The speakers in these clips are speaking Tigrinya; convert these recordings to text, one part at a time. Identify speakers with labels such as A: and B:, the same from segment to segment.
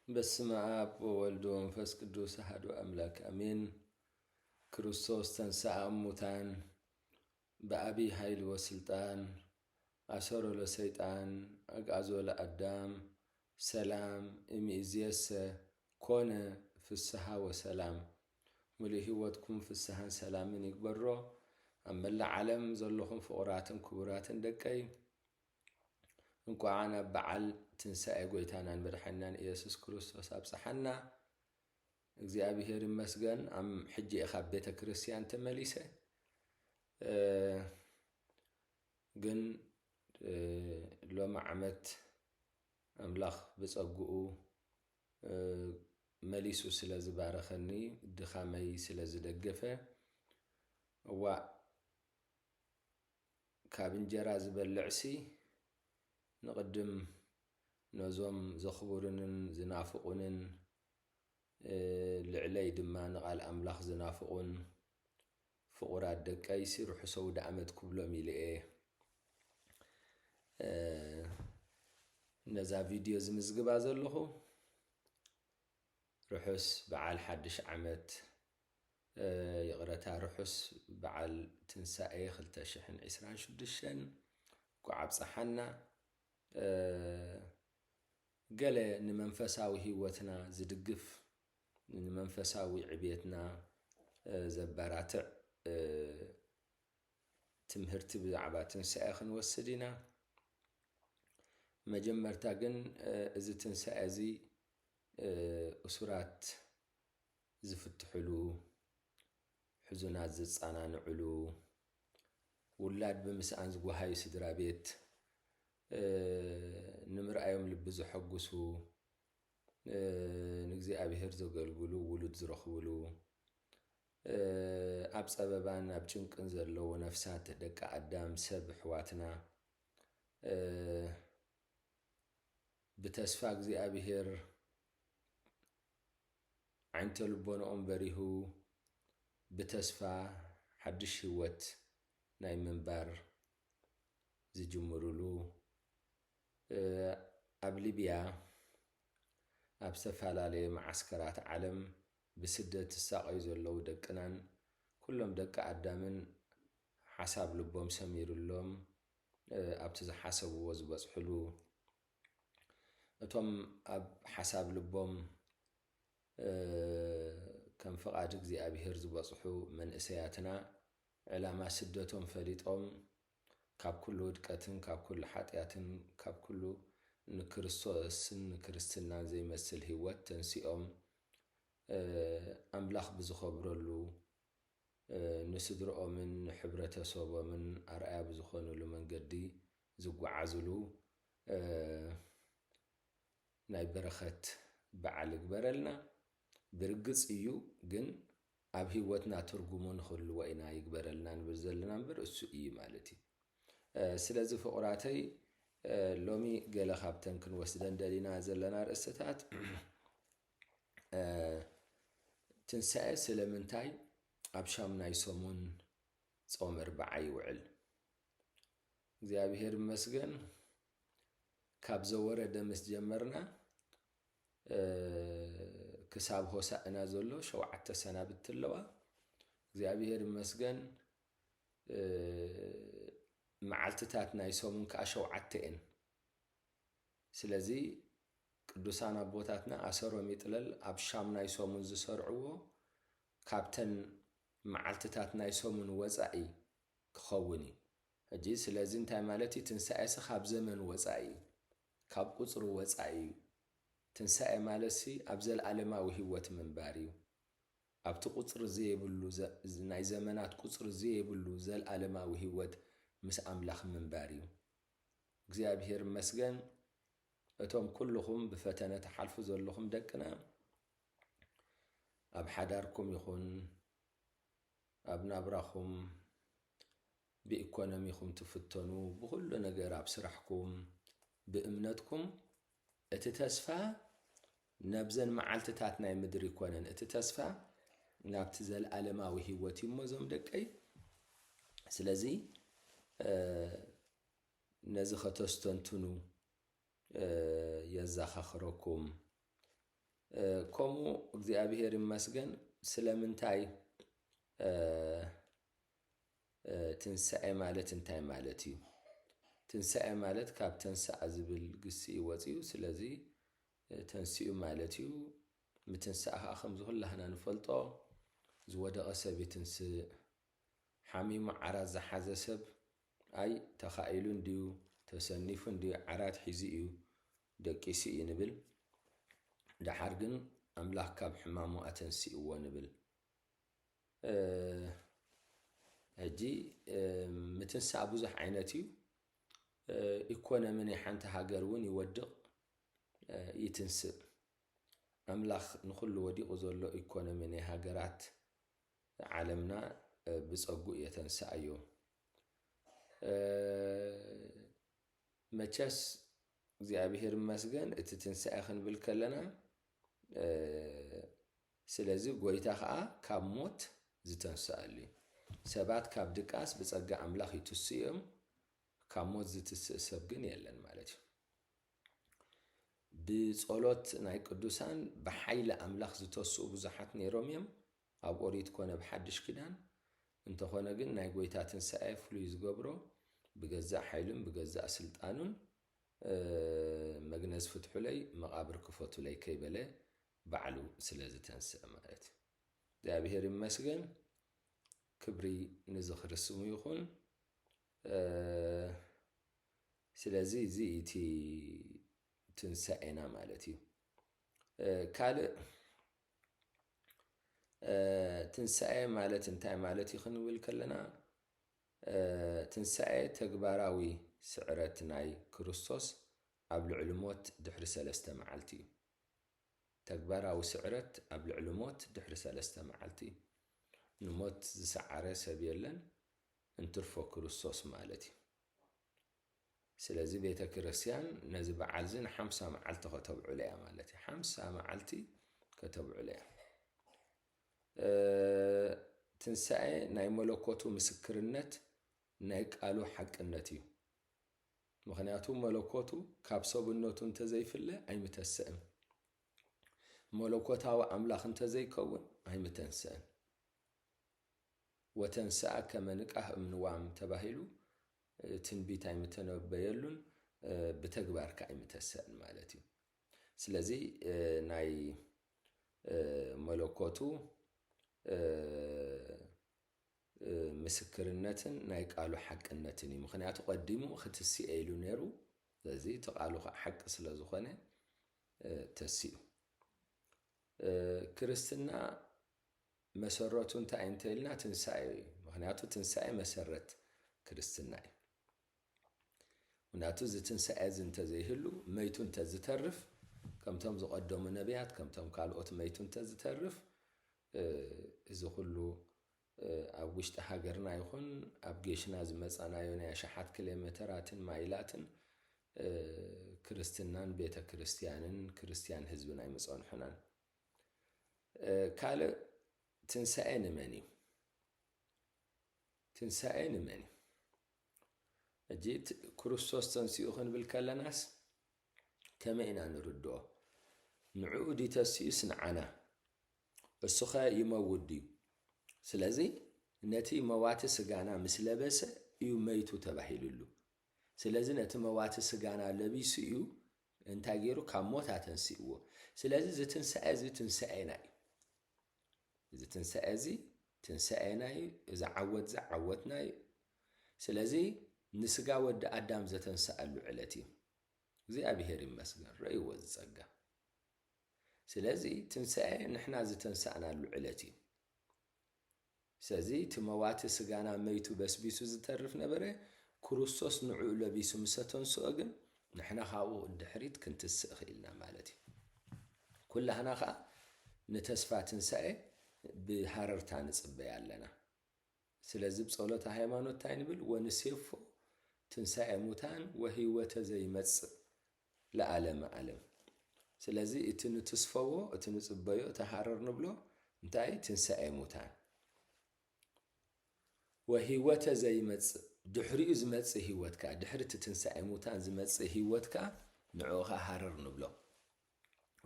A: በስመ አብ ወወልድ ወመንፈስ ቅዱስ አሐዱ አምላክ አሜን። ክርስቶስ ተንሥአ እሙታን በአቢይ ኃይል ወስልጣን አሰሮ ለሰይጣን አግዓዞ ለአዳም ሰላም እምይእዜሰ ኮነ ፍስሐ ወሰላም። ሙሉእ ህይወትኩም ፍስሐን ሰላምን ይግበሮ። ኣብ መላእ ዓለም ዘለኹም ፍቑራትን ክቡራትን ደቀይ እንኳን ኣብ በዓል ትንሣኤ ጎይታናን መድሓኒናን ኢየሱስ ክርስቶስ ኣብፅሓና። እግዚአብሔር ይመስገን። ኣብ ሕጂ ካብ ቤተ ክርስቲያን ተመሊሰ ግን ሎሚ ዓመት ኣምላኽ ብፀጉኡ መሊሱ ስለ ዝባረኸኒ ድኻመይ ስለ ዝደገፈ እዋ ካብ እንጀራ ዝበልዕሲ ንቅድም ነዞም ዘኽቡርንን ዝናፍቁንን ልዕለይ ድማ ንቓል ኣምላኽ ዝናፍቁን ፍቑራት ደቀይሲ ርሑሰ ውደ ዓመት ክብሎም ኢለ ነዛ ቪድዮ ዝምዝግባ ዘለኹ። ርሑስ በዓል ሓድሽ ዓመት ይቕረታ ርሑስ በዓል ትንሣኤ 2026 ጓዓብፀሓና። ገለ ንመንፈሳዊ ህይወትና ዝድግፍ ንመንፈሳዊ ዕብየትና ዘበራትዕ ትምህርቲ ብዛዕባ ትንሣኤ ክንወስድ ኢና። መጀመርታ ግን እዚ ትንሣኤ እዚ እሱራት ዝፍትሕሉ፣ ሕዙናት ዝፀናንዕሉ፣ ውላድ ብምስኣን ዝጓሃዩ ስድራ ቤት ንምርኣዮም ልቢ ዘሐጉሱ፣ ንእግዚአብሔር ዘገልግሉ ውሉድ ዝረኽብሉ፣ ኣብ ፀበባን ኣብ ጭንቅን ዘለዎ ነፍሳት ደቂ ኣዳም ሰብ ኣሕዋትና ብተስፋ እግዚአብሔር ዓይንተ ልቦንኦም በሪሁ ብተስፋ ሓድሽ ህይወት ናይ ምንባር ዝጅምርሉ፣ ኣብ ሊብያ ኣብ ዝተፈላለየ ማዓስከራት ዓለም ብስደት ዝሳቀዩ ዘለዉ ደቅናን ኩሎም ደቂ ኣዳምን ሓሳብ ልቦም ሰሚሩሎም ኣብቲ ዝሓሰብዎ ዝበፅሕሉ፣ እቶም ኣብ ሓሳብ ልቦም ከም ፍቓድ እግዚአብሔር ዝበፅሑ መንእሰያትና ዕላማ ስደቶም ፈሊጦም ካብ ኩሉ ውድቀትን ካብ ኩሉ ሓጢአትን ካብ ኩሉ ንክርስቶስን ንክርስትናን ዘይመስል ህይወት ተንሲኦም ኣምላኽ ብዝኸብረሉ ንስድርኦምን ንሕብረተሰቦምን ኣርኣያ ብዝኾኑሉ መንገዲ ዝጓዓዝሉ ናይ በረኸት በዓል ይግበረልና። ብርግፅ እዩ ግን ኣብ ህይወትና ትርጉሙ ንኽህልዎ ኢና ይግበረልና ንብል ዘለና እምበር እሱ እዩ ማለት እዩ። ስለዚ ፍቑራተይ ሎሚ ገለ ካብተን ክንወስደን ደሊና ዘለና ርእስታት ትንሣኤ ስለምንታይ ኣብ ሻምናይ ሰሙን ጾም 40 ይውዕል? እግዚአብሔር ይመስገን። ካብ ዘወረደ ምስ ጀመርና ክሳብ ሆሳእና ዘሎ 7 ሰናብት ኣለዋ። እግዚአብሔር ይመስገን። መዓልትታት ናይ ሰሙን ከዓ 7 እየን። ስለዚ ቅዱሳን ኣቦታትና ኣሰሮም ይጥለል ኣብ ሻምናይ ሰሙን ዝሰርዕዎ ካብተን መዓልትታት ናይ ሰሙን ወፃኢ ክኸውን እዩ። ሕጂ ስለዚ እንታይ ማለት እዩ? ትንሣኤሲ ካብ ዘመን ወፃኢ ካብ ቁፅሪ ወፃኢ እዩ። ትንሣኤ ማለትሲ ኣብ ዘለዓለማዊ ህይወት ምንባር እዩ። ኣብቲ ቁፅሪ ዘየብሉ ናይ ዘመናት ቁፅሪ ዘየብሉ ዘለዓለማዊ ህይወት ምስ ኣምላኽ ምንባር እዩ። እግዚአብሔር ይመስገን። እቶም ኩልኹም ብፈተነ ተሓልፉ ዘለኹም ደቅና ኣብ ሓዳርኩም ይኹን ኣብ ናብራኹም ብኢኮኖሚኹም ትፍተኑ፣ ብኩሉ ነገር ኣብ ስራሕኩም ብእምነትኩም እቲ ተስፋ ናብዘን መዓልትታት ናይ ምድሪ ይኮነን። እቲ ተስፋ ናብቲ ዘለዓለማዊ ህይወት እዩ እዞም ደቀይ። ስለዚ ነዚ ከተስተንትኑ የዘኻኽረኩም ከምኡ እግዚአብሔር ይመስገን ስለምንታይ ትንሣኤ ማለት እንታይ ማለት እዩ? ትንሣኤ ማለት ካብ ተንሥአ ዝብል ግሲ ወፂኡ ስለዚ ተንሥኡ ማለት እዩ። ምትንሣእ ከዓ ከም ዝኩላህና ንፈልጦ ዝወደቐ ሰብ ይትንስእ፣ ሓሚሙ ዓራት ዝሓዘ ሰብ ኣይ ተኻኢሉ እንድዩ ተሰኒፉ እንድዩ ዓራት ሒዙ እዩ ደቂሱ እዩ ንብል። ድሓር ግን ኣምላኽ ካብ ሕማሙ ኣተንሲእዎ ንብል። ሕጂ ምትንሳእ ብዙሕ ዓይነት እዩ። ኢኮኖሚ ናይ ሓንቲ ሃገር እውን ይወድቕ ይትንስእ። ኣምላኽ ንኩሉ ወዲቑ ዘሎ ኢኮኖሚ ናይ ሃገራት ዓለምና ብፀጉኡ የተንስአዮ። መቸስ እግዚአብሔር ይመስገን እቲ ትንሣኤ ክንብል ከለና ስለዚ ጎይታ ከዓ ካብ ሞት ዝተንስአሉ እዩ። ሰባት ካብ ድቃስ ብፀጋ ኣምላኽ ይትስኡ እዮም፣ ካብ ሞት ዝትስእ ሰብ ግን የለን ማለት እዩ። ብጸሎት ናይ ቅዱሳን ብሓይሊ ኣምላኽ ዝተስኡ ብዙሓት ነይሮም እዮም ኣብ ኦሪት ኮነ ብሓድሽ ኪዳን። እንተኾነ ግን ናይ ጎይታ ትንሣኤ ፍሉይ ዝገብሮ ብገዛእ ሓይሉን ብገዛእ ስልጣኑን መግነዝ ፍትሑለይ መቃብር ክፈቱለይ ከይበለ ባዕሉ ስለ ዝተንስአ ማለት እዩ። እግዚአብሔር ይመስገን፣ ክብሪ ንዝኽርስሙ ይኹን። ስለዚ እዚ እቲ ትንሣኤና ማለት እዩ። ካልእ ትንሣኤ ማለት እንታይ ማለት እዩ ክንብል ከለና ትንሣኤ ተግባራዊ ስዕረት ናይ ክርስቶስ ኣብ ልዕሊ ሞት ድሕሪ 3 መዓልቲ እዩ። ተግባራዊ ስዕረት ኣብ ልዕሊ ሞት ድሕሪ 3 መዓልቲ እዩ። ንሞት ዝሰዓረ ሰብ የለን እንትርፎ ክርስቶስ ማለት እዩ። ስለዚ ቤተ ክርስቲያን ነዚ በዓል እዚ ን50 መዓልቲ ከተብዕሎ እያ ማለት እዩ። 50 መዓልቲ ከተብዕሎ እያ። ትንሣኤ ናይ መለኮቱ ምስክርነት ናይ ቃሉ ሓቅነት እዩ። ምክንያቱ መለኮቱ ካብ ሰብነቱ እንተዘይፍለ ኣይምተስእን፣ መለኮታዊ ኣምላኽ እንተዘይከውን ኣይምተንስአን። ወተንስአ ከመ ንቃህ እምንዋም ተባሂሉ ትንቢት ኣይምተነበየሉን ብተግባር ከዓ ኣይምተስአን ማለት እዩ። ስለዚ ናይ መለኮቱ ምስክርነትን ናይ ቃሉ ሓቅነትን እዩ። ምክንያቱ ቀዲሙ ክትስእ ኢሉ ነይሩ። ስለዚ ተቃሉ ሓቂ ስለ ዝኾነ ተሲኡ። ክርስትና መሰረቱ እንታይ እንተኢልና ትንሣኤ እዩ። ምክንያቱ ትንሣኤ መሰረት ክርስትና እዩ። ምክንያቱ እዚ ትንሣኤ እዚ እንተዘይህሉ መይቱ እንተዝተርፍ ከምቶም ዝቀደሙ ነቢያት ከምቶም ካልኦት መይቱ እንተዝተርፍ እዚ ኩሉ ኣብ ውሽጢ ሃገርና ይኹን ኣብ ጌሽና ዝመፃናዮ ናይ 1000 ኪሎ ሜትራትን ማይላትን ክርስትናን ቤተ ክርስቲያንን ክርስቲያን ህዝብን ኣይመፀንሑናን። ካልእ ትንሣኤ ንመን እዩ? ትንሣኤ ንመን እዩ? እጂ ክርስቶስ ተንሲኡ ክንብል ከለናስ ከመይ ኢና ንርድኦ? ንዕኡ ዲ ተሲኡስ ንዓና? እሱ ኸ ይመውት ድዩ? ስለዚ ነቲ መዋቲ ስጋና ምስ ለበሰ እዩ መይቱ ተባሂሉሉ። ስለዚ ነቲ መዋቲ ስጋና ለቢሱ እዩ እንታይ ገይሩ ካብ ሞት ኣተንሲእዎ። ስለዚ እዚ ትንሣኤ እዚ ትንሣኤና እዩ። እዚ ትንሣኤ እዚ ትንሣኤና እዩ። እዚ ዓወት እዚ ዓወትና እዩ። ስለዚ ንስጋ ወዲ ኣዳም ዘተንስአሉ ዕለት እዩ። እግዚአብሔር ይመስገን ረእይዎ ዝጸጋ። ስለዚ ትንሣኤ ንሕና ዝተንሳእናሉ ዕለት እዩ። ስለዚ እቲ መዋቲ ስጋና መይቱ በስቢሱ ዝተርፍ ነበረ ክርስቶስ ንዕኡ ለቢሱ ምስ ተንስኦ ግን ንሕና ካብኡ ድሕሪት ክንትስእ ኽኢልና ማለት እዩ። ኩላህና ከዓ ንተስፋ ትንሣኤ ብሃረርታ ንጽበይ ኣለና። ስለዚ ብጸሎተ ሃይማኖት እንታይ ንብል? ወንሴፎ ትንሣኤ ሙታን ወህይወተ ዘይመጽእ ለዓለመ ዓለም። ስለዚ እቲ ንትስፈዎ እቲ ንጽበዮ እቲ ሃረር ንብሎ እንታይ? ትንሣኤ ሙታን ወህይወተ ዘይመጽእ ድሕሪኡ ዝመጽእ ህይወትካ ድሕሪ እቲ ትንሣኤ ሙታን ዝመጽእ ህይወትካ ንዕኡኻ ሃረር ንብሎ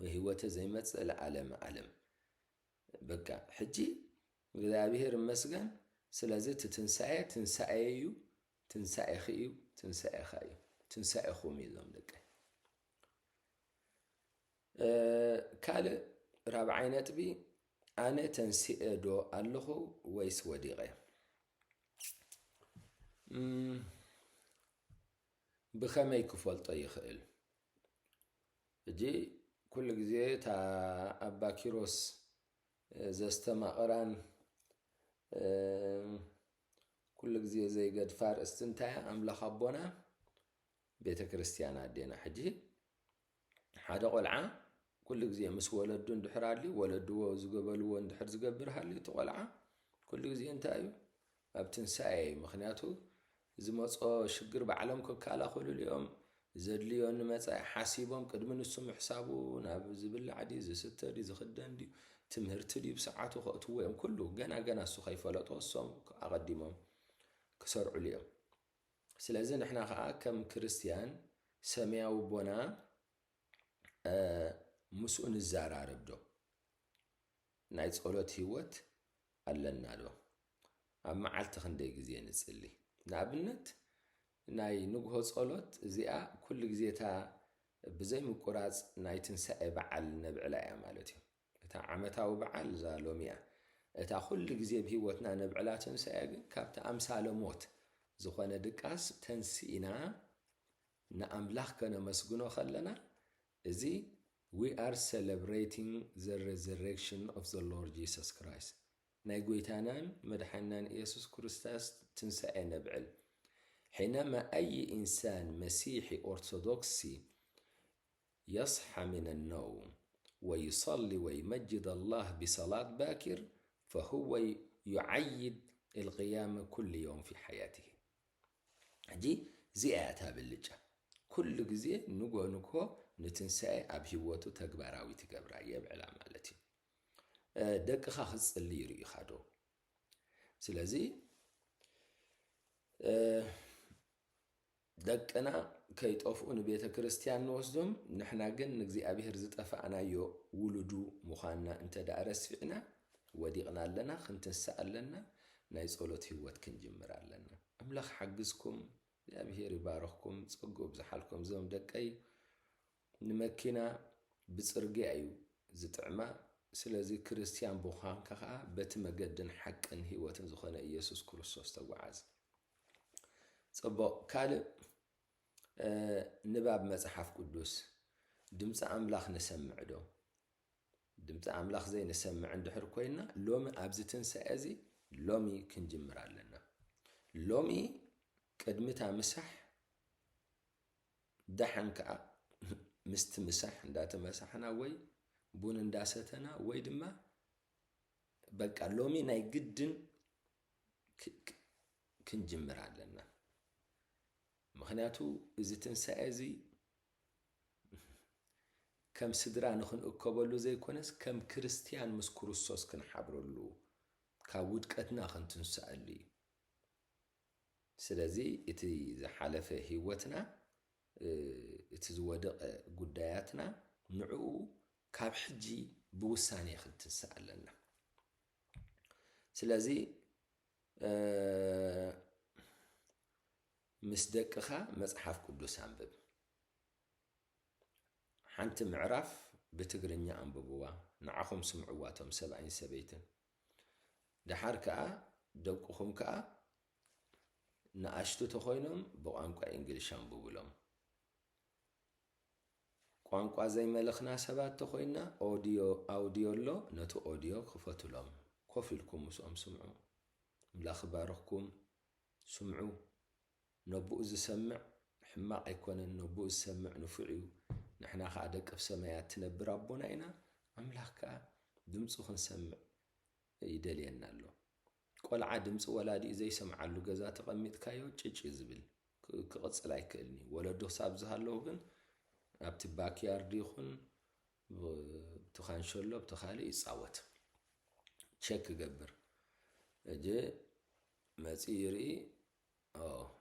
A: وهيوته زي متصل عالم بقى حجي እግዚአብሔር ይመስገን ስለዚህ ትንሣኤዩ ትንሣኤኽዩ ትንሣኤኻዩ ትንሣኤኹም ኢሎም ደቀ ካልእ ራብዓይ ነጥቢ ኣነ ተንሲኤ ዶ ኣለኹ ወይስ ወዲቐ ብኸመይ ክፈልጦ ይኽእል እጂ ኩሉ ግዜ ታ ኣባ ኪሮስ ዘስተማቕራን ኩሉ ግዜ ዘይገድፋር እስትንታያ ኣምላኽ ኣቦና ቤተ ክርስቲያን ኣዴና ሕጂ ሓደ ቆልዓ ኩሉ ግዜ ምስ ወለዱ እንድሕር ኣልዩ ወለድዎ ዝገበልዎ እንድሕር ዝገብር ሃልዩ እቲ ቆልዓ ኩሉ ግዜ እንታይ እዩ ኣብ ትንሣኤ ምኽንያቱ ዝመጾ ሽግር ባዕሎም ክከላኸሉ እዮም ዘድልዮ ንመጻኢ ሓሲቦም ቅድሚ ንሱ ምሕሳቡ ናብ ዝብላዕ ዲ ዝስተ ዲ ዝኽደን ዲ ትምህርቲ ዲ ብሰዓቱ ከእትዎ እዮም ኩሉ ገና እሱ ከይፈለጦ እሶም ኣቐዲሞም ክሰርዑሉ እዮም ስለዚ ንሕና ከዓ ከም ክርስቲያን ሰማያዊ ቦና ምስኡ ንዘራርብ ዶ ናይ ጸሎት ህይወት ኣለና ዶ ኣብ መዓልቲ ክንደይ ግዜ ንጽሊ ንኣብነት ናይ ንግሆ ጸሎት እዚኣ ኩሉ ግዜታ ብዘይ ምቁራጽ ናይ ትንሣኤ በዓል ነብዕላ እያ ማለት እዩ እታ ዓመታዊ በዓል እዛ ሎሚ እያ እታ ኩሉ ግዜ ብህይወትና ነብዕላ ትንሣኤ ግን ካብቲ ኣምሳለ ሞት ዝኾነ ድቃስ ተንሲኢና ንኣምላኽ ከነመስግኖ ከለና እዚ we are celebrating the resurrection of the Lord Jesus Christ ናይ ጎይታናን መድኃኒናን ኢየሱስ ክርስቶስ ትንሣኤ ነብዕል حينما أي إنسان مسيحي أرثوذكسي يصحى من النوم ويصلي ويمجد الله بصلاة باكر فهو يعيد القيامة كل يوم في حياته دي زيادة باللجة كل جزء نقو نتنسى أبهوته تكبراوي تكبرا يبعلا مالتي دك خاص اللي يري خادو سلازي دقنا كيطفون بيت كريستيان نوسدم نحنا جن نجزي أبيهر زطفعنا يو ولدو مخانا انت دارس فينا وديقنا لنا خنتنسأل لنا نايز قولت هوت كنجمر لنا أملاخ حقزكم يا أبيهر يبارخكم تصقوا بزحالكم زوم دقاي نمكينا بصرقي أيو زطعما سلازي كريستيان بوخان كخا بتمجدن حق ان هوت زخنا إيسوس كريستوس توعز صبو كالب نباب مصحف قدوس دمص أملاخ نسمع دو دمص أملاخ زي نسمع عند حر كوينا لومي أبزتن سأزي لومي كنجمر لنا لومي قدمتها مسح دحن كا مستمسح اندات مسحنا وي بون انداستنا وي دما بقى لومي ناي قدن كنجمر لنا مخنياتو إذا تنسأزي كم سدرا نخن أكبرلو زي كونس كم كريستيان مسكروسوس كن حبرلو كاود كتنا خن تنسألي سلازي إتي إذا حالفه هيوتنا إتي زودق قداياتنا نعو كاب حجي بوساني خن تنسألنا سلازي مسدقخا مصحف قدوس انبب حنت معرف بتقرنيا انببوا نعخم سمعواتهم 70 سبيتن دحر كا دقخم كا ناشتو تخوينم بقانقا انجليش انببلهم قانقا زي ملخنا سبات تخوينا اوديو لو نتو اوديو خفتلهم كفلكم سمعوا ملاخباركم سمعوا نبؤ زسمع حماق يكون النبؤ زسمع نفعيو نحنا خادق في سمايات تنبر ربنا إنا أملاك دمصو خنسمع يدلينا له قول عدمص ولادي زي سمع له جزات قميت كايو تشج زبل كقص لا يكلني ولا دو سابزها له كن ابتباك يارديخون بتخانشلو بتخالي يصاوت تشيك جبر اجي مصيري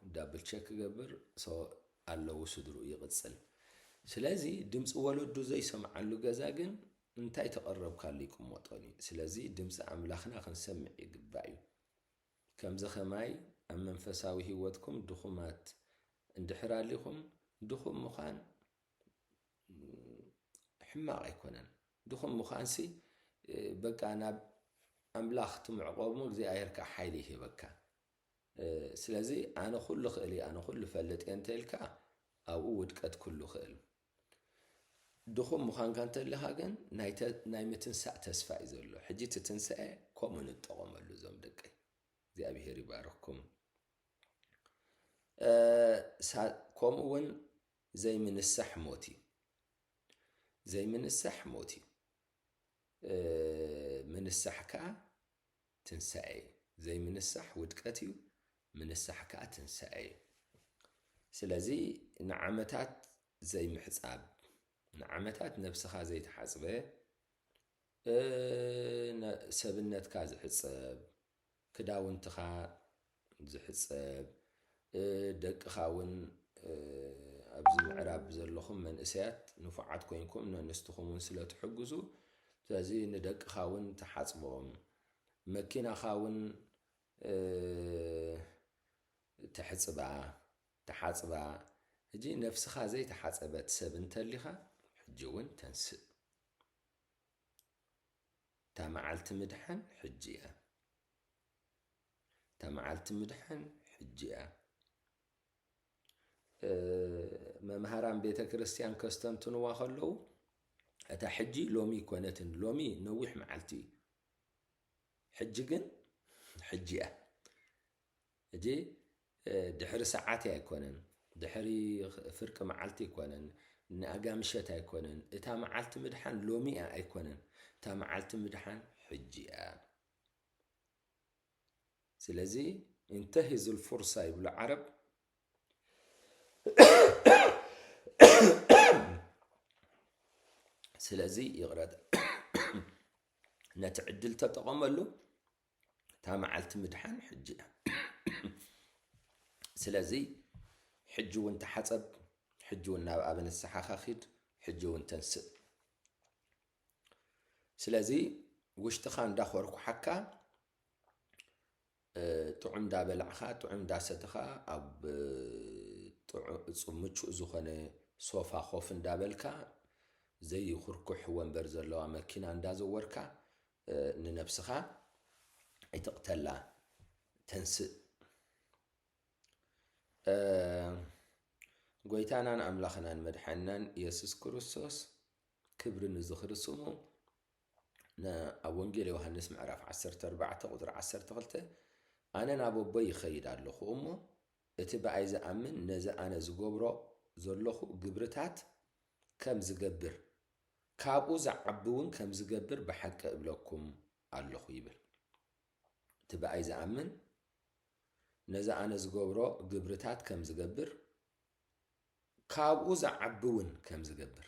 A: دابل تشيك جبر سو الله وسدرو يقصل ስለዚህ ድምፂ ወለዱ ዘይሰምዓሉ ገዛ ግን እንታይ ተቐረብካሉ ይቅመጦኒ ስለዚ ድምፂ ኣምላኽና ክንሰምዕ ይግባእ እዩ ከምዚ ኸማይ ኣብ መንፈሳዊ ህይወትኩም ድኹማት እንድሕር ኣሊኹም ድኹም ምዃን ሕማቕ ኣይኮነን ድኹም ምዃንሲ በቃ ናብ ኣምላኽ ትምዕቆሙ እግዚኣብሔር ከዓ ሓይሊ ይህበካ ስለዚ ኣነ ኩሉ ክእል ኣነ ኩሉ ፈልጥ እንተልካ ኣብኡ ውድቀት ኩሉ ክእል ድኹም ምዃንካ እንተለኻ ግን ናይ ምትንሳእ ተስፋ እዩ ዘሎ ሕጂ እቲ ትንሳኤ ከምኡ ንጠቐመሉ እዞም ደቀይ እግዚኣብሔር ይባርኽኩም ከምኡ እውን ዘይምንሳሕ ሞት እዩ ዘይምንሳሕ ሞት እዩ ምንሳሕ ከዓ ትንሳኤ እዩ ዘይምንሳሕ ውድቀት እዩ ምንሳሕ ከዓ ትንሳኤ እዩ ስለዚ ንዓመታት ዘይምሕፃብ ንዓመታት ነብስኻ ዘይተሓፅበ ሰብነትካ ዝሕፀብ ክዳውንትኻ ዝሕፀብ ደቅኻ እውን ኣብዚ ምዕራብ ዘለኹም መንእሰያት ንፉዓት ኮይንኩም ንኣንስትኹም እውን ስለ ትሕግዙ ስለዚ ንደቅኻ እውን ተሓፅቦም መኪናኻ እውን ተሓፅባ ሕጂ ነፍስኻ ዘይተሓፀበት ሰብ እንተሊኻ ሕጂ እውን ተንስእ እታ መዓልቲ ምድሓን ሕጂ እያ እታ መዓልቲ ምድሓን ሕጂ እያ መምሃራን ቤተ ክርስቲያን ከስተንትንዋ ከለዉ እታ ሕጂ ሎሚ ኮነትን ሎሚ ነዊሕ መዓልቲ እዩ ሕጂ ግን ሕጂ እያ ሕጂ ድሕሪ ሰዓት ኣይኮነን ድሕሪ ፍርቂ መዓልቲ ኣይኮነን ንኣጋምሸት ኣይኮነን እታ መዓልቲ ምድሓን ሎሚ እያ ኣይኮነን እታ መዓልቲ ምድሓን ሕጂ እያ ስለዚ انتهز الفرصة يبل عرب ስለዚ ይቕረድ ነትዕድል ተጠቐመሉ እታ መዓልቲ ምድሓን ሕጂ እያ ስለዚ ሕጂ እውን ተሓፀብ ሕጂ እውን ናብ ኣብ ንስሓኻ ኺድ ሕጂ እውን ተንስእ ስለዚ ውሽጥኻ እንዳኾርኩሓካ ጥዑም እንዳበላዕኻ ጥዑም እንዳሰትኻ ኣብ ምቹእ ዝኾነ ሶፋ ኮፍ እንዳበልካ ዘይኹርኩሕ ወንበር ዘለዋ መኪና እንዳዘወርካ ንነፍስኻ ኣይትቕተላ ተንስእ ጎይታናን ኣምላኽናን መድሓኒናን ኢየሱስ ክርስቶስ ክብሪ ንዝኽሪ ስሙ ኣብ ወንጌል ዮሃንስ ምዕራፍ 14 ቁጥሪ 12 ኣነ ናብ ኣቦይ ይኸይድ ኣለኹ እሞ እቲ ብኣይ ዝኣምን ነዚ ኣነ ዝገብሮ ዘለኹ ግብርታት ከም ዝገብር ካብኡ ዝዓቢ እውን ከም ዝገብር ብሓቂ እብለኩም ኣለኹ ይብል እቲ ብኣይ ዝኣምን ነዚ ኣነ ዝገብሮ ግብርታት ከም ዝገብር ካብኡ ዝዓቢ እውን ከም ዝገብር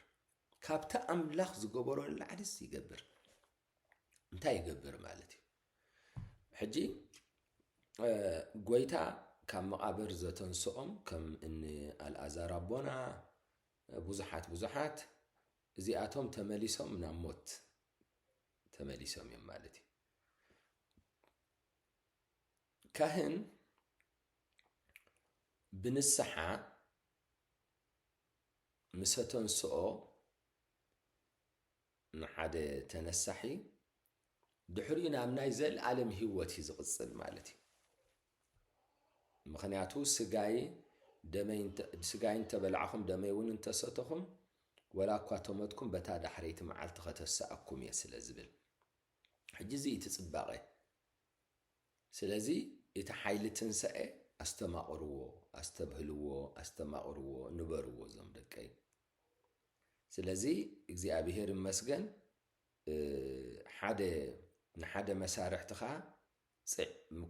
A: ካብቲ ኣምላኽ ዝገበሮ ላዕሊስ ይገብር እንታይ ይገብር ማለት እዩ ሕጂ ጎይታ ካብ መቃብር ዘተንስኦም ከም እኒ ኣልኣዛር ኣቦና ብዙሓት እዚኣቶም ተመሊሶም ናብ ሞት ተመሊሶም እዮም ማለት እዩ ካህን ብንስሓ ምስ ተንስኦ ንሓደ ተነሳሒ ድሕሪኡ ናብ ናይ ዘለዓለም ህይወት እዩ ዝቕፅል ማለት እዩ ምክንያቱ ስጋይ እንተበላዕኹም ደመይ እውን እንተሰተኹም ወላ እኳ ተመትኩም በታ ዳሕረይቲ መዓልቲ ከተሰኣኩም እየ ስለ ዝብል ሕጂ እዚ እቲ ፅባቐ ስለዚ እቲ ሓይሊ ትንሳኤ ኣስተማቕርዎ ኣስተብህልዎ ኣስተማቕርዎ ንበርዎ እዞም ደቀይ ስለዚ እግዚኣብሔር ይመስገን ንሓደ መሳርሕትኻ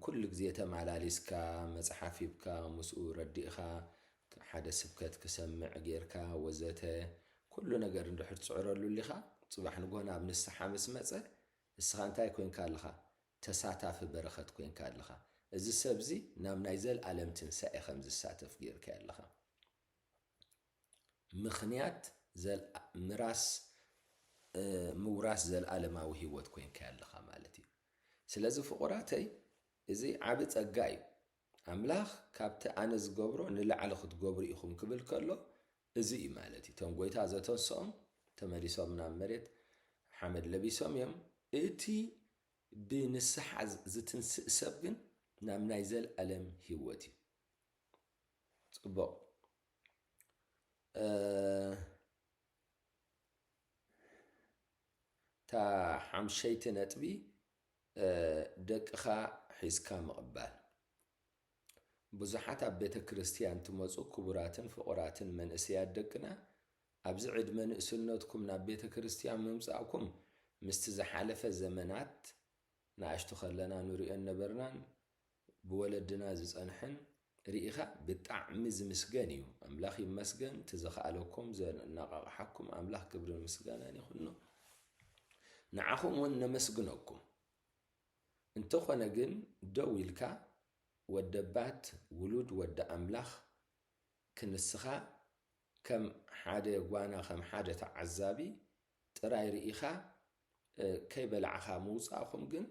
A: ኩሉ ግዜ ተመላሊስካ መፅሓፍ ሂብካ ምስኡ ረዲእኻ ሓደ ስብከት ክሰምዕ ጌርካ ወዘተ ኩሉ ነገር እንድሕር ትፅዕረሉ ሊኻ ፅባሕ ንጎና ኣብ ንስሓ ምስ መፀ እስኻ እንታይ ኮይንካ ኣለኻ ተሳታፊ በረኸት ኮይንካ ኣለኻ እዚ ሰብዚ ናብ ናይ ዘለዓለም ትንሳኤ ከም ዝሳተፍ ጌርካ ኣለኻ ምኽንያት ምራስ ምውራስ ዘለዓለማዊ ህይወት ኮይንካ ያለኻ ማለት እዩ። ስለዚ ፍቑራተይ እዚ ዓብ ጸጋ እዩ። ኣምላኽ ካብቲ ኣነ ዝገብሮ ንላዕሊ ክትገብሩ ኢኹም ክብል ከሎ እዚ እዩ ማለት እዩ። እቶም ጎይታ ዘተንስኦም ተመሊሶም ናብ መሬት ሓመድ ለቢሶም እዮም። እቲ ብንስሓ ዝትንስእ ሰብ ግን ናብ ናይ ዘለዓለም ህይወት እዩ። ጽቡቕ እታ ሓምሸይቲ ነጥቢ ደቅኻ ሒዝካ ምቕባል። ብዙሓት ኣብ ቤተ ክርስቲያን ትመፁ ክቡራትን ፍቑራትን መንእሰያት ደቅና ኣብዚ ዕድመ ንእስነትኩም ናብ ቤተ ክርስቲያን ምምጻእኩም ምስቲ ዝሓለፈ ዘመናት ንኣሽቱ ከለና ንሪኦን ነበርናን ብወለድና ዝጸንሐን ርኢኻ ብጣዕሚ ዝምስገን እዩ። ኣምላኽ ይመስገን። ትዝኸኣለኩም ዘናቓቕሓኩም ኣምላኽ ክብርን ምስጋናን ይኹኖ። ንዓኹም እውን ነመስግነኩም። እንተኾነ ግን ደው ኢልካ ወደባት ውሉድ ወደ ኣምላኽ ክንስኻ ከም ሓደ ጓና ከም ሓደ ተዓዛቢ ጥራይ ርኢኻ ከይበላዕኻ ምውፃእኹም ግን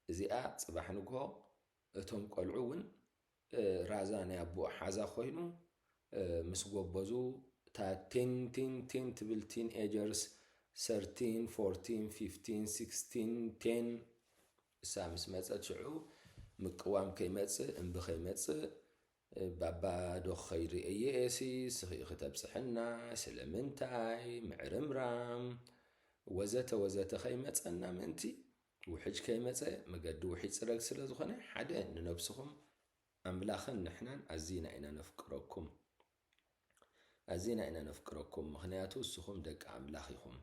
A: እዚኣ ጽባሕ ንግሆ እቶም ቆልዑ እውን ራዛ ናይ ኣቦኡ ሓዛ ኮይኑ ምስ ጎበዙ እታ ቴን ትብል ቲን ኤጀርስ 13 14 15 16 10 እሳ ምስ መፀት ሽዑ ምቅዋም ከይመጽእ እምቢ ከይመጽእ ባባዶ ኸይርእየ እሲ ስኺኡ ክተብፅሕና ስለምንታይ ምዕርምራም ወዘተ ወዘተ ከይመፀና ምእንቲ ውሕጅ ከይመፀ መገዲ ውሒድ ፅረግ ስለ ዝኾነ ሓደ ንነብስኹም ኣምላኽን ንሕናን ኣዝና ኢና ነፍቅረኩም ኣዝና ኢና ነፍቅረኩም። ምክንያቱ እስኹም ደቂ ኣምላኽ ኢኹም።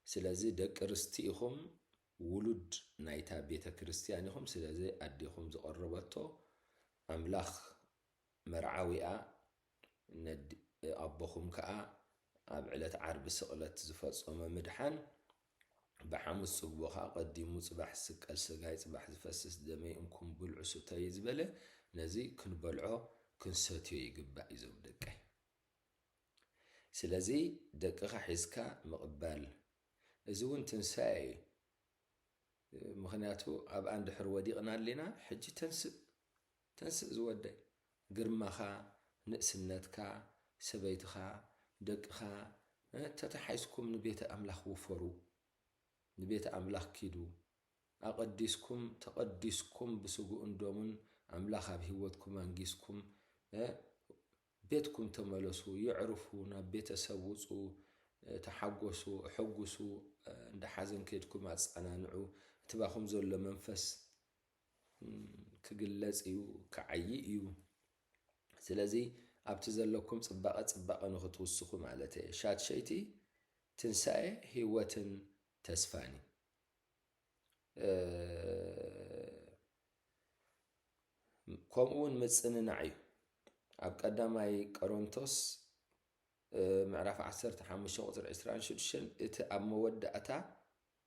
A: ስለዚ ደቂ ርስቲ ኢኹም፣ ውሉድ ናይታ ቤተ ክርስቲያን ኢኹም። ስለዚ ኣዴኹም ዝቐረበቶ ኣምላኽ መርዓዊኣ ኣቦኹም ከዓ ኣብ ዕለት ዓርቢ ስቕለት ዝፈጸመ ምድሓን ብሓሙስ ጽቡኻ ቀዲሙ ጽባሕ ስቀል ስጋይ ጽባሕ ዝፈስስ ደመይ እንኩም ብልዑ ስተይ ዝበለ ነዚ ክንበልዖ ክንሰትዮ ይግባእ እዞም ደቀይ። ስለዚ ደቅኻ ሒዝካ ምቕባል እዚ እውን ትንሳኤ እዩ። ምክንያቱ ኣብ ኣንድ ድሕር ወዲቕና ኣለና ሕጂ ተንስእ ዝወደይ ግርማኻ ንእስነትካ ሰበይትኻ ደቅኻ ተተሓይስኩም ንቤተ ኣምላኽ ውፈሩ፣ ንቤተ ኣምላኽ ኪዱ ኣቐዲስኩም ተቐዲስኩም ብስጉኡን ዶሙን ኣምላኽ ኣብ ህይወትኩም አንጊስኩም ቤትኩም ተመለሱ፣ ይዕርፉ፣ ናብ ቤተሰብ ውፁ፣ ተሓጎሱ፣ ሕጉሱ፣ እንደ ሓዘን ከይድኩም ኣጸናንዑ። እትባኹም ዘሎ መንፈስ ክግለጽ እዩ፣ ክዓይ እዩ። ስለዚ ኣብቲ ዘለኩም ጽባቐ ንኽትውስኹ ማለት እየ። ሻትሸይቲ ትንሳኤ ህይወትን ተስፋን ከምኡውን ምጽንናዕ እዩ። ኣብ ቀዳማይ ቆሮንቶስ ምዕራፍ 15 ቁፅሪ 26 እቲ ኣብ መወዳእታ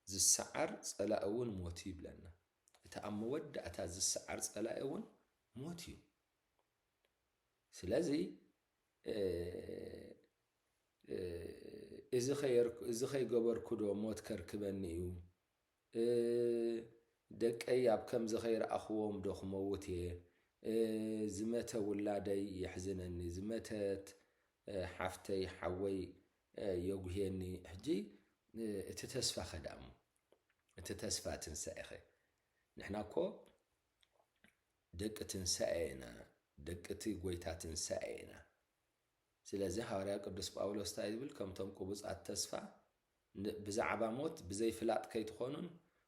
A: ዝሰዓር ጸላኢ እውን ሞት ይብለና። እቲ ኣብ መወዳእታ ዝሰዓር ጸላኢ እውን ሞት እዩ። ስለዚ እዚ ኸይገበርኩ ዶ ሞት ከርክበኒ እዩ፣ ደቀይ ኣብ ከምዚ ኸይረኣኽዎም ዶ ክመውት እየ፣ ዝመተ ውላደይ የሕዝነኒ፣ ዝመተት ሓፍተይ ሓወይ የጉሄኒ። ሕጂ እቲ ተስፋ ኸዳእሙ እቲ ተስፋ ትንሳኤ ኸ ንሕና እኮ ደቂ ትንሳኤ ኢና፣ ደቂ እቲ ጎይታ ትንሳኤ ኢና። ስለዚ ሐዋርያ ቅዱስ ጳውሎስ እንታይ ይብል? ከምቶም ቅቡጻት ተስፋ ብዛዕባ ሞት ብዘይፍላጥ ከይትኾኑን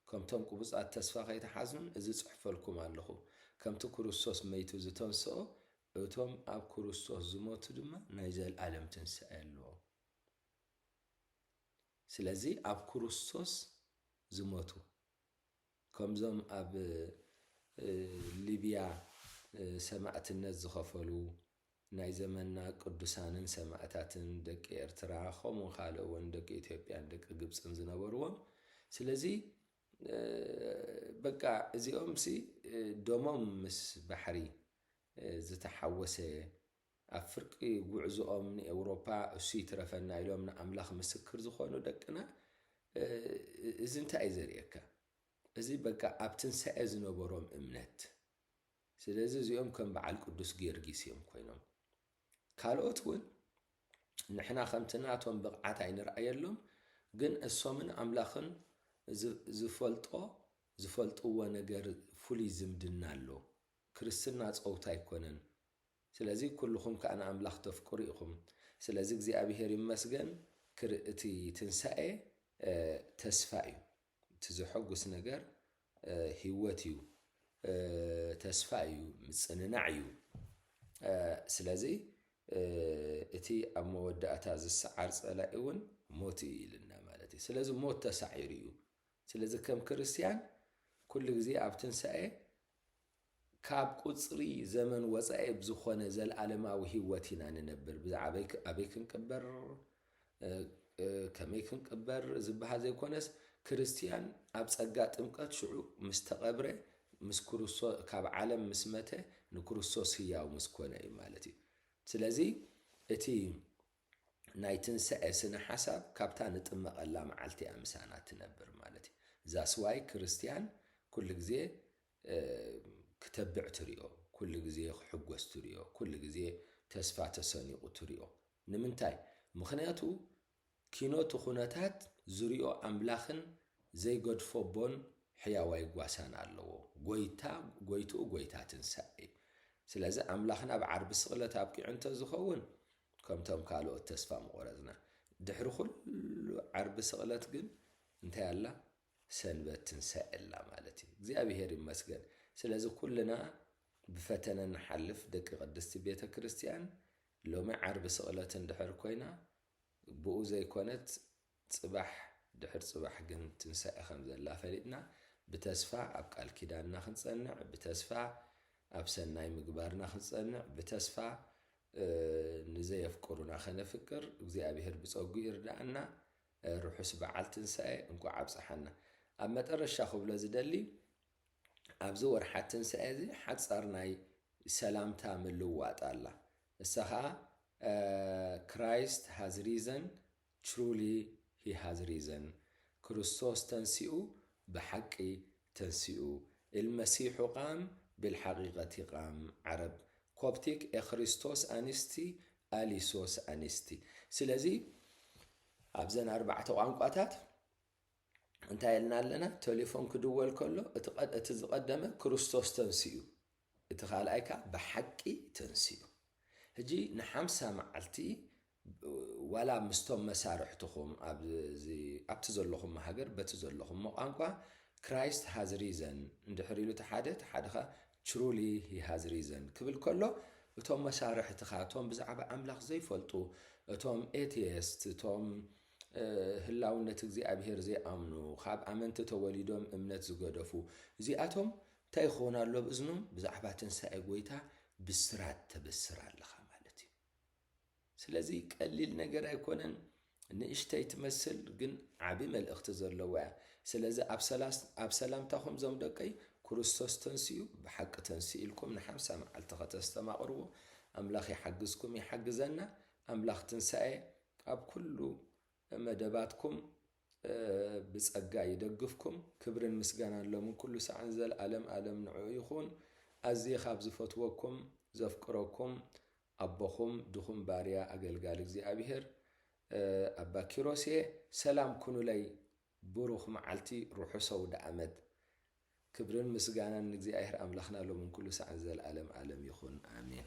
A: ከምቶም ቅቡጻት ተስፋ ከይተሓዙን እዚ ጽሕፈልኩም ኣለኹ። ከምቲ ክርስቶስ መይቱ ዝተንስኦ እቶም ኣብ ክርስቶስ ዝሞቱ ድማ ናይ ዘለዓለም ትንሳኤ ኣለዎ። ስለዚ ኣብ ክርስቶስ ዝሞቱ ከምዞም ኣብ ሊብያ ሰማዕትነት ዝኸፈሉ ናይ ዘመንና ቅዱሳንን ሰማዕታትን ደቂ ኤርትራ ከምኡ ካልእ እውን ደቂ ኢትዮጵያን ደቂ ግብፅን ዝነበርዎም። ስለዚ በቃ እዚኦም ሲ ደሞም ምስ ባሕሪ ዝተሓወሰ أفرق جوعزو من أوروبا السيت رفنا إلهم من أملاخ مسكر زخانو دكنا إذن تأزريكا إذا بقى أبتنسى أزنو بروم إمنت سلازي زيوم كان بعال قدس جيرجيس يوم كوينهم كالوت ون نحنا خمتناتهم بقعات عين رأي لهم جن الصومن أملاخن زفلطو ونجر فولي زمدنا له كريستنا تصوتا يكونن سلازي كلكم كأن أملاخ تفكريكم سلازي زي أبي هيري مسجن كرتي تنسأ تسفايو تزحقس نجر هيوتيو تسفايو متصننعيو سلازي اتي أمودة السعر سألاقون موتي لنا مالتي سلازي موت تسعيريو سلازي كم كريستيان كل جزء أبتنسأ كاب قصري زمن وصعي بزخونه زل عالماوي هيوتنا ننبر أبيك نكبر كميك نكبر زبها زي كونس كريستيان أبصقات إمكات شعو مستقبره مسكروسو كاب عالم مسمته نكروسوس هي ومسكونه مالتي سلازي اتي نايتنسأ سنة حساب كابتان نطمق الله معلتي أمسانات تنبر مالتي زاسواي كريستيان كل جزء كتبع تريو كل جزء حجوس تريو كل جزء تسفع تسانيق تريو نمنتاي مخنياتو كينو تخوناتات زريو أملاخن زي قد فوبون حياواي قواسان اللو قويتا تنسأي سلازي أملاخن بعرب سغلة أبكي عنتا زخون كم تم كالو التسفع مغرزنا دحر خل عرب سغلة قن انتهي الله سنبت تنسأل لا مالتي زي أبي هيري مسجن سلازي كلنا بفتنا نحلف دك قدست بيت كريستيان لو ما عرب سغلة دحر كوينا بقو زي كونت صباح دحر صباح جن تنسأ خمسة لا فريدنا بتسفع أبقى الكيدان خنصنع بتسفع أبسناي مقبارنا خنصنع بتسفع نزيف كورونا خنا فكر زي أبي هرب صوغي يردعنا روحو سبعال تنسأ انكو عبس حنا أما ترى الشاخو بلا زدلي أبزور حد تنسأ زي حد صارناي سلام تامل لوات الله السخاء Christ has risen truly he has risen كريستوس تنسئو بحقي تنسئو المسيح قام بالحقيقة قام عرب كوبتيك إخريستوس أنستي أليسوس أنستي سلازي أبزن 4 عنقاتات انتهى لنا تليفون كدول كله اتقدم كريستوس تنسيو اتخالعك بحقي تنسيو هجي نحمسها معلتي ولا مستوم مسارح تخوم أبتزلهم مهاجر بتزلهم مقانقا Christ has risen ندحريلو تحدث truly he has risen قبل كله توم مسارح تخاتهم بزعبة أملاخ زي فلتو توم atheist توم هلاونة زي أبهر زي أمنو خاب أمنت توليدهم أمنت زقدفو زي أتهم تايخونا اللو بإذنهم بزعبة تنسى أقويتا بسرات تبسرات لخمالتي سلازي قليل نقر يكونن نشتي تمثل جن عبيم الاختزار لواع سلازي أبسلام تاخم زمدقي كريستوس تنسيو بحق تنسيلكم نحمسا مع التغتستما قربو أملاخ يحجزكم يحجزنا أملاخ تنسى أب كله مدباتكم بصقا يدقفكم كبر مسغانا لهم كل ساعه زل عالم نعو يخون ازي خاب زفتوكم زفقركم ابخم دخم باريا اغلغال እግዚአብሔር ابا كيروسي سلام كونوا لي بروخ معلتي روحو سود عمد كبر مسغانا እግዚአብሔር املاخنا لهم كل ساعه زل عالم يخون امين